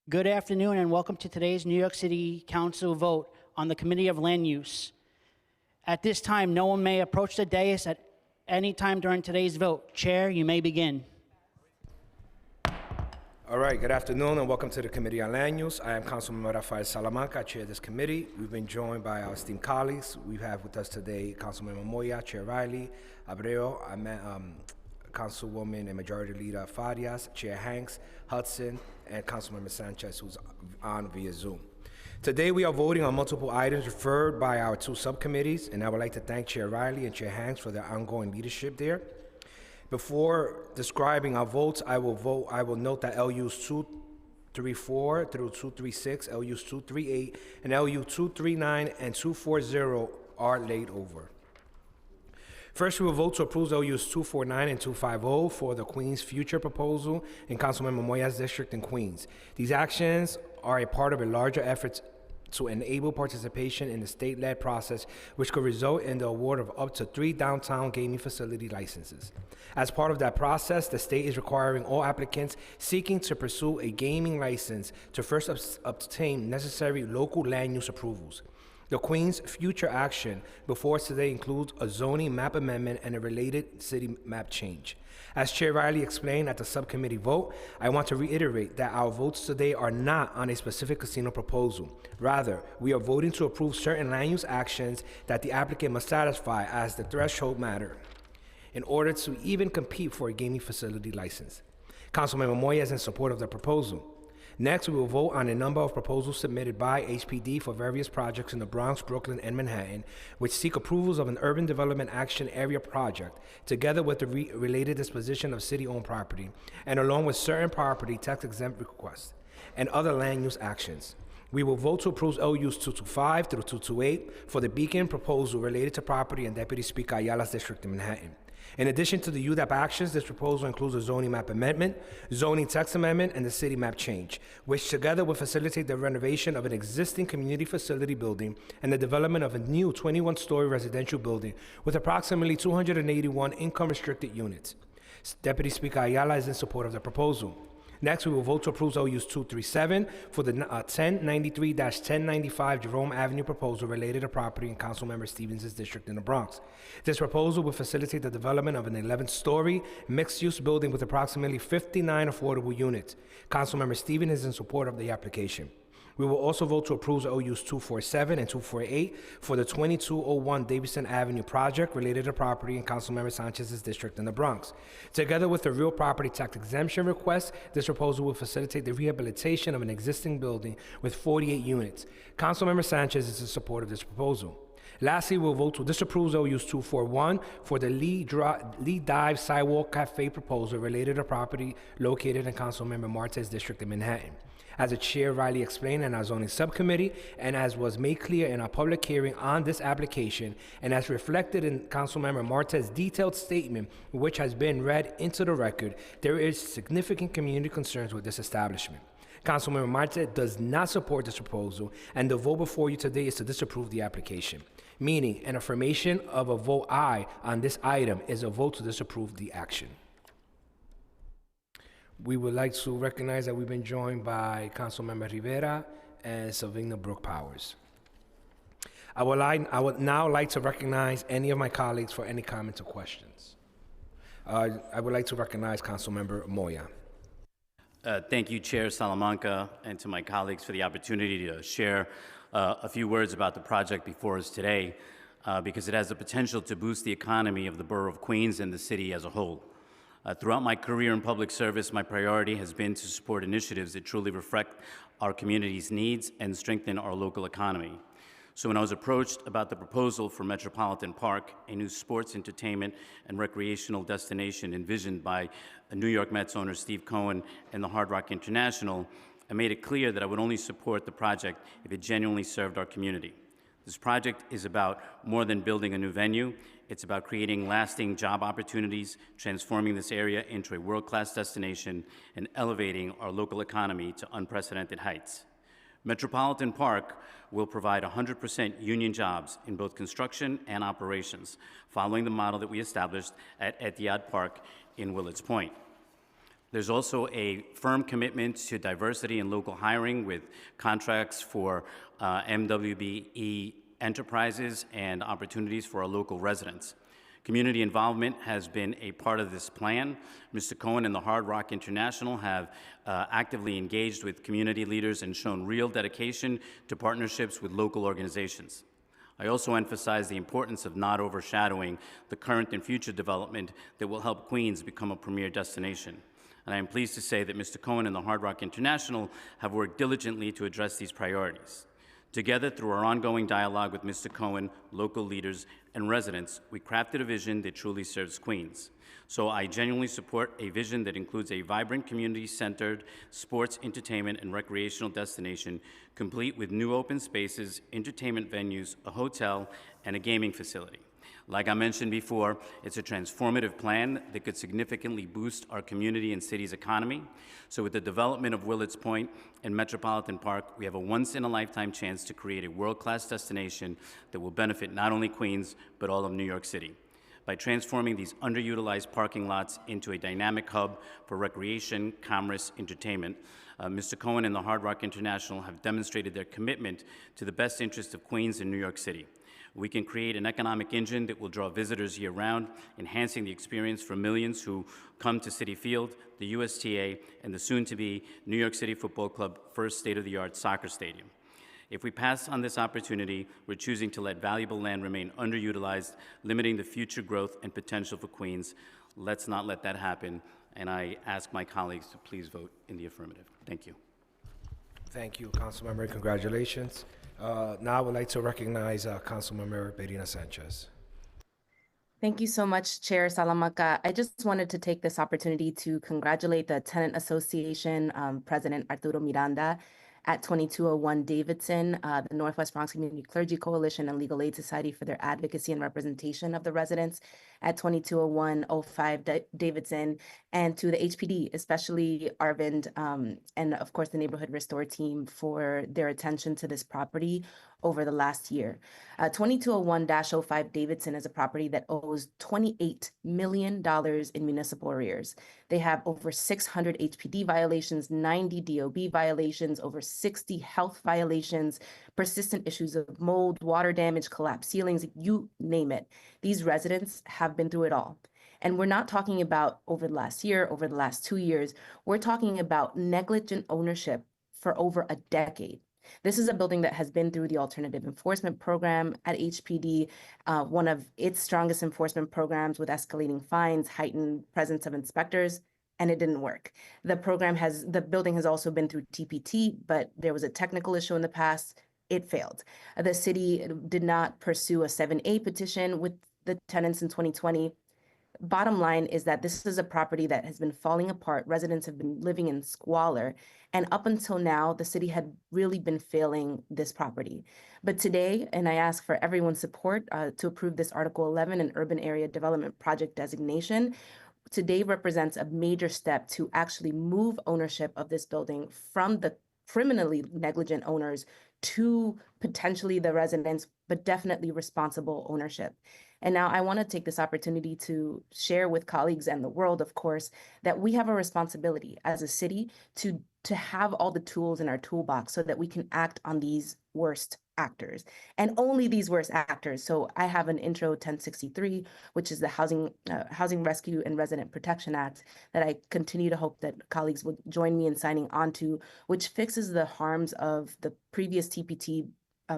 Good afternoon and welcome to today's New York City Council vote on the Committee of Land Use. At this time, no one may approach the dais at any time during today's vote. Chair, you may begin. All right, good afternoon and welcome to the Committee on Land Use. I am Councilman Rafael Salamanca, I chair this committee. We've been joined by our esteemed colleagues. We have with us today Councilman Moya, Chair Riley, Abreu, Councilwoman and Majority Leader Farias, Chair Hanks, Hudson, and Councilmember Sanchez, who's on via Zoom. Today we are voting on multiple items referred by our two subcommittees, and I would like to thank Chair Riley and Chair Hanks for their ongoing leadership there. Before describing our votes, I will note that LUs 234 through 236, LUs 238, and LU 239 and 240 are laid over. First, we will vote to approve LUs 249 and 250 for the Queens Future proposal in Councilmember Moya's district in Queens. These actions are a part of a larger effort to enable participation in the state-led process, which could result in the award of up to 3 downtown gaming facility licenses. As part of that process, the state is requiring all applicants seeking to pursue a gaming license to first obtain necessary local land use approvals. The Queens Future action before us today includes a zoning map amendment and a related city map change. As Chair Riley explained at the subcommittee vote, I want to reiterate that our votes today are not on a specific casino proposal. Rather, we are voting to approve certain land use actions that the applicant must satisfy as the threshold matter in order to even compete for a gaming facility license. Councilmember Moya is in support of the proposal. Next, we will vote on a number of proposals submitted by HPD for various projects in the Bronx, Brooklyn, and Manhattan, which seek approvals of an urban development action area project, together with the related disposition of city-owned property, and along with certain property tax-exempt requests, and other land use actions. We will vote to approve LUs 225 through 228 for the Beacon proposal related to property in Deputy Speaker Ayala's district in Manhattan. In addition to the UDAP actions, this proposal includes a zoning map amendment, zoning text amendment, and the city map change, which together will facilitate the renovation of an existing community facility building and the development of a new 21-story residential building with approximately 281 income-restricted units. Deputy Speaker Ayala is in support of the proposal. Next, we will vote to approve LUs 237 for the 1093-1095 Jerome Avenue proposal related to property in Councilmember Stevens' district in the Bronx. This proposal will facilitate the development of an 11-story mixed-use building with approximately 59 affordable units. Councilmember Stevens is in support of the application. We will also vote to approve LUs 247 and 248 for the 2201 Davidson Avenue project related to property in Councilmember Sanchez's district in the Bronx. Together with the real property tax exemption request, this proposal will facilitate the rehabilitation of an existing building with 48 units. Councilmember Sanchez is in support of this proposal. Lastly, we'll vote to disapprove LUs 241 for the Lee Dive Sidewalk Cafe proposal related to property located in Councilmember Martez's district in Manhattan. As the Chair Riley explained in our zoning subcommittee, and as was made clear in our public hearing on this application, and as reflected in Councilmember Martez's detailed statement, which has been read into the record, there is significant community concerns with this establishment. Councilmember Martez does not support this proposal, and the vote before you today is to disapprove the application, meaning an affirmation of a vote aye on this item is a vote to disapprove the action. We would like to recognize that we've been joined by Councilmember Rivera and Savina Brooke Powers. I would now like to recognize any of my colleagues for any comments or questions. I would like to recognize Councilmember Moya. Thank you, Chair Salamanca, and to my colleagues for the opportunity to share a few words about the project before us today, because it has the potential to boost the economy of the borough of Queens and the city as a whole. Throughout my career in public service, my priority has been to support initiatives that truly reflect our community's needs and strengthen our local economy. So when I was approached about the proposal for Metropolitan Park, a new sports, entertainment, and recreational destination envisioned by New York Mets owner Steve Cohen and the Hard Rock International, I made it clear that I would only support the project if it genuinely served our community. This project is about more than building a new venue. It's about creating lasting job opportunities, transforming this area into a world-class destination, and elevating our local economy to unprecedented heights. Metropolitan Park will provide 100% union jobs in both construction and operations, following the model that we established at Etihad Park in Willets Point. There's also a firm commitment to diversity in local hiring with contracts for MWBE enterprises and opportunities for our local residents. Community involvement has been a part of this plan. Mr. Cohen and the Hard Rock International have actively engaged with community leaders and shown real dedication to partnerships with local organizations. I also emphasize the importance of not overshadowing the current and future development that will help Queens become a premier destination. And I am pleased to say that Mr. Cohen and the Hard Rock International have worked diligently to address these priorities. Together, through our ongoing dialogue with Mr. Cohen, local leaders, and residents, we crafted a vision that truly serves Queens. So I genuinely support a vision that includes a vibrant, community-centered sports, entertainment, and recreational destination, complete with new open spaces, entertainment venues, a hotel, and a gaming facility. Like I mentioned before, it's a transformative plan that could significantly boost our community and city's economy. So with the development of Willards Point and Metropolitan Park, we have a once-in-a-lifetime chance to create a world-class destination that will benefit not only Queens, but all of New York City. By transforming these underutilized parking lots into a dynamic hub for recreation, commerce, entertainment, Mr. Cohen and the Hard Rock International have demonstrated their commitment to the best interest of Queens and New York City. We can create an economic engine that will draw visitors year-round, enhancing the experience for millions who come to Citi Field, the USTA, and the soon-to-be New York City Football Club first state-of-the-art soccer stadium. If we pass on this opportunity, we're choosing to let valuable land remain underutilized, limiting the future growth and potential for Queens. Let's not let that happen, and I ask my colleagues to please vote in the affirmative. Thank you. Thank you, Councilmember. Congratulations. Now I would like to recognize Councilmember Berina Sanchez. Thank you so much, Chair Salamanca. I just wanted to take this opportunity to congratulate the Tenant Association President Arturo Miranda at 2201 Davidson, the Northwest Bronx Community Clergy Coalition and Legal Aid Society for their advocacy and representation of the residents at 2201-05 Davidson, and to the HPD, especially Arvind, and of course the Neighborhood Restore team for their attention to this property over the last year. 2201-05 Davidson is a property that owes $28 million in municipal arrears. They have over 600 HPD violations, 90 DOB violations, over 60 health violations, persistent issues of mold, water damage, collapsed ceilings, you name it. These residents have been through it all. And we're not talking about over the last year, over the last 2 years. We're talking about negligent ownership for over a decade. This is a building that has been through the alternative enforcement program at HPD, one of its strongest enforcement programs with escalating fines, heightened presence of inspectors, and it didn't work. The building has also been through TPT, but there was a technical issue in the past. It failed. The city did not pursue a 7A petition with the tenants in 2020. Bottom line is that this is a property that has been falling apart. Residents have been living in squalor. And up until now, the city had really been failing this property. But today, and I ask for everyone's support to approve this Article 11, an urban area development project designation, today represents a major step to actually move ownership of this building from the criminally negligent owners to potentially the residents, but definitely responsible ownership. And now I want to take this opportunity to share with colleagues and the world, of course, that we have a responsibility as a city to have all the tools in our toolbox so that we can act on these worst actors and only these worst actors. So I have an Intro 1063, which is the Housing Rescue and Resident Protection Act that I continue to hope that colleagues would join me in signing onto, which fixes the harms of the previous TPT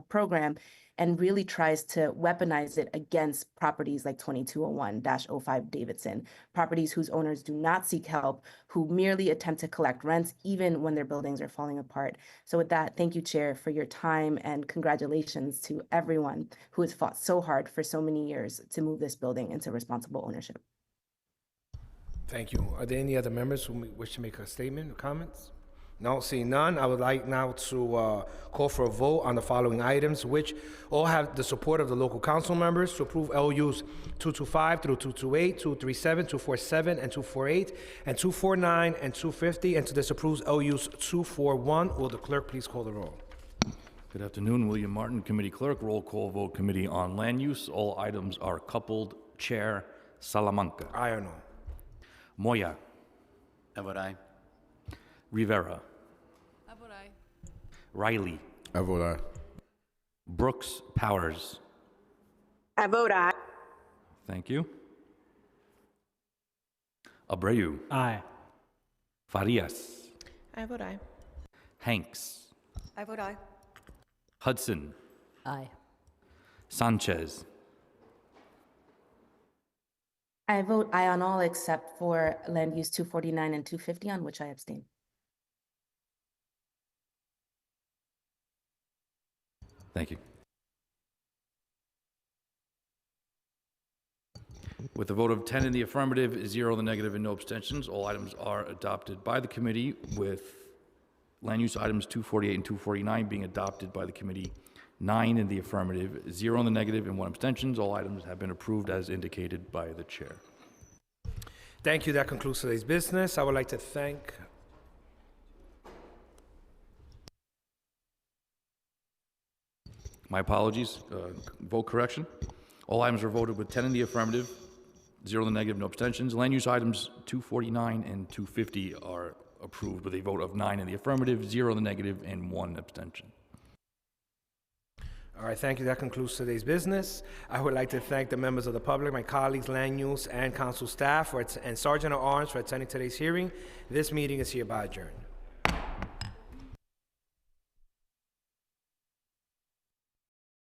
program and really tries to weaponize it against properties like 2201-05 Davidson, properties whose owners do not seek help, who merely attempt to collect rents even when their buildings are falling apart. So with that, thank you, Chair, for your time, and congratulations to everyone who has fought so hard for so many years to move this building into responsible ownership. Thank you. Are there any other members who wish to make a statement or comments? No, seeing none, I would like now to call for a vote on the following items, which all have the support of the local council members to approve LUs 225 through 228, 237, 247, and 248, and 249 and 250, and to disapprove LUs 241. Will the clerk please call the roll? Good afternoon, William Martin, Committee Clerk. Roll call vote, Committee on Land Use. All items are coupled. Chair Salamanca. Aye or no? Moya. I vote aye. Rivera. I vote aye. Riley. I vote aye. Brooks Powers. I vote aye. Thank you. Abreu. Aye. Farias. I vote aye. Hanks. I vote aye. Hudson. Aye. Sanchez. I vote aye on all except for land use 249 and 250, on which I abstain. Thank you. With a vote of 10 in the affirmative, 0 in the negative, and no abstentions, all items are adopted by the committee, with land use items 248 and 249 being adopted by the committee, 9 in the affirmative, 0 in the negative, and 1 abstentions. All items have been approved as indicated by the chair. Thank you. That concludes today's business. I would like to thank My apologies, vote correction. All items are voted with 10 in the affirmative, 0 in the negative, no abstentions. Land use items 249 and 250 are approved with a vote of 9 in the affirmative, 0 in the negative, and 1 abstention. All right, thank you. That concludes today's business. I would like to thank the members of the public, my colleagues, land use, and council staff, and Sergeant at Arms for attending today's hearing. This meeting is hereby adjourned.